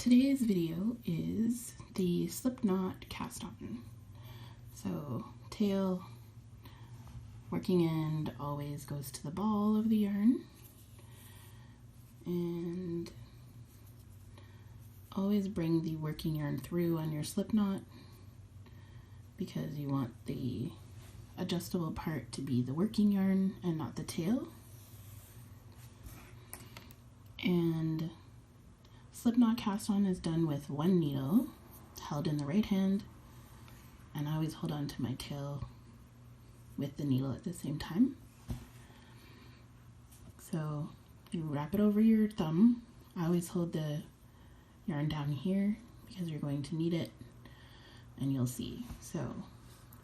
Today's video is the slip knot cast on. So tail, working end always goes to the ball of the yarn, and always bring the working yarn through on your slip knot because you want the adjustable part to be the working yarn and not the tail. And slip knot cast on is done with one needle held in the right hand, and I always hold on to my tail with the needle at the same time. So you wrap it over your thumb. I always hold the yarn down here because you're going to need it, and you'll see. So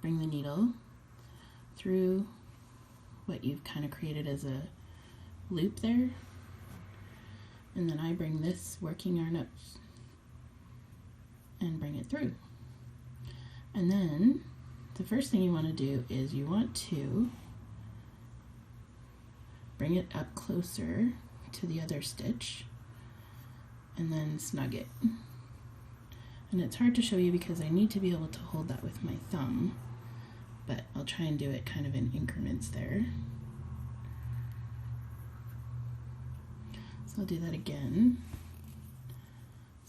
bring the needle through what you've kind of created as a loop there, and then I bring this working yarn up and bring it through. And then the first thing you want to do is you want to bring it up closer to the other stitch and then snug it. And it's hard to show you because I need to be able to hold that with my thumb, but I'll try and do it kind of in increments there. So I'll do that again.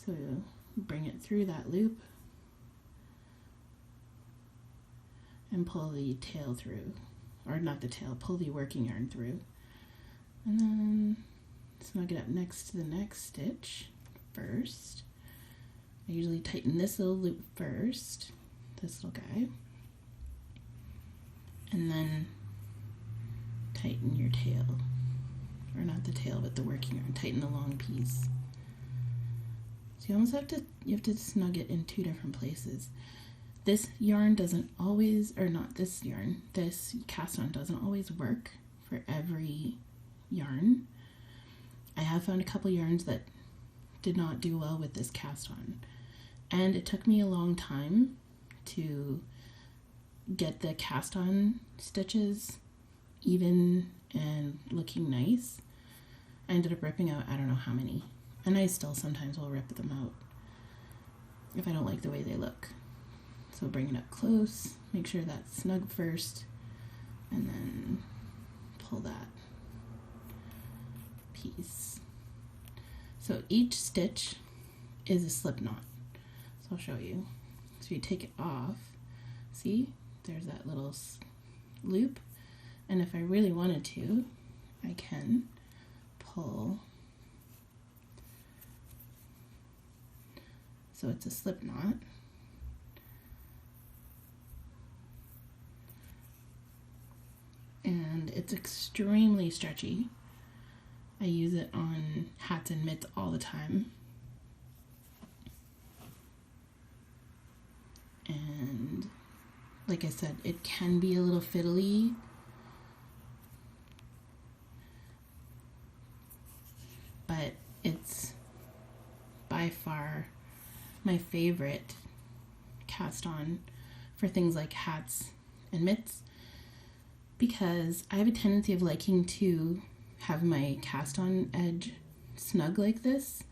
So bring it through that loop and pull the tail through, or not the tail, pull the working yarn through. And then snug it up next to the next stitch first. I usually tighten this little loop first, this little guy, and then tighten your tail. Or not the tail, but the working yarn. Tighten the long piece. So you almost have to snug it in two different places. This yarn doesn't always, or not this yarn, this cast on doesn't always work for every yarn. I have found a couple yarns that did not do well with this cast on, and it took me a long time to get the cast on stitches even and looking nice. I ended up ripping out I don't know how many, and I still sometimes will rip them out if I don't like the way they look. So bring it up close, make sure that's snug first, and then pull that piece. So each stitch is a slip knot. So I'll show you. So you take it off, see, there's that little loop, and if I really wanted to, I can pull. So it's a slip knot. And it's extremely stretchy. I use it on hats and mitts all the time. And like I said, it can be a little fiddly. But it's by far my favorite cast on for things like hats and mitts, because I have a tendency of liking to have my cast on edge snug like this,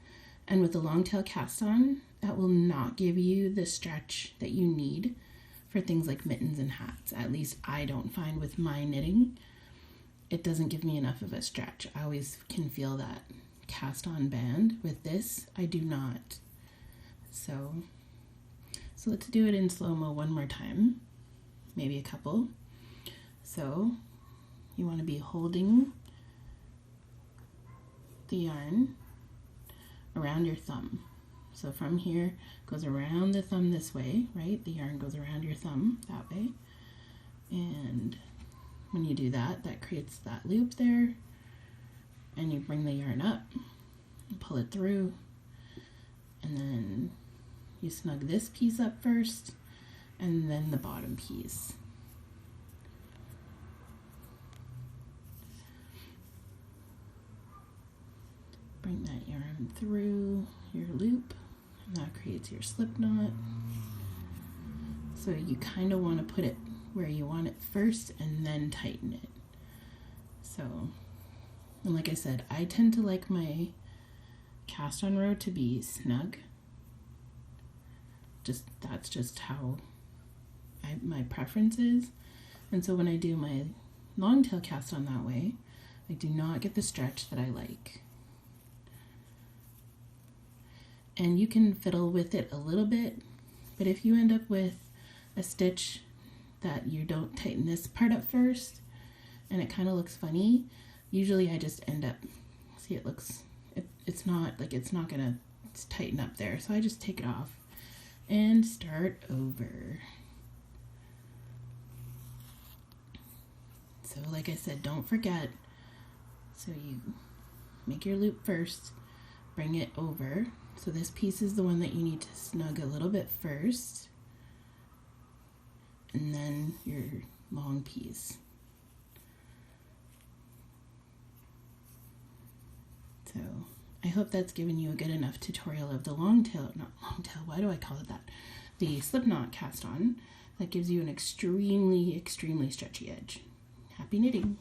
and with the long tail cast on, that will not give you the stretch that you need for things like mittens and hats. At least I don't find with my knitting. It doesn't give me enough of a stretch. I always can feel that cast on band. With this, I do not. So let's do it in slow-mo one more time, maybe a couple. So you want to be holding the yarn around your thumb. So from here, goes around the thumb this way, right? The yarn goes around your thumb that way. And when you do that, that creates that loop there. And you bring the yarn up and pull it through, and then you snug this piece up first and then the bottom piece. Bring that yarn through your loop, and that creates your slip knot. So you kind of want to put it where you want it first and then tighten it. So, and like I said, I tend to like my cast on row to be snug. That's just how my preference is. And so when I do my long tail cast on that way, I do not get the stretch that I like. And you can fiddle with it a little bit, but if you end up with a stitch that you don't tighten this part up first and it kind of looks funny, usually I just end up, see, it's not gonna tighten up there, so I just take it off and start over. So like I said, don't forget, so you make your loop first, bring it over. So this piece is the one that you need to snug a little bit first, and then your long piece. So I hope that's given you a good enough tutorial of the why do I call it that? The slip knot cast on that gives you an extremely, extremely stretchy edge. Happy knitting!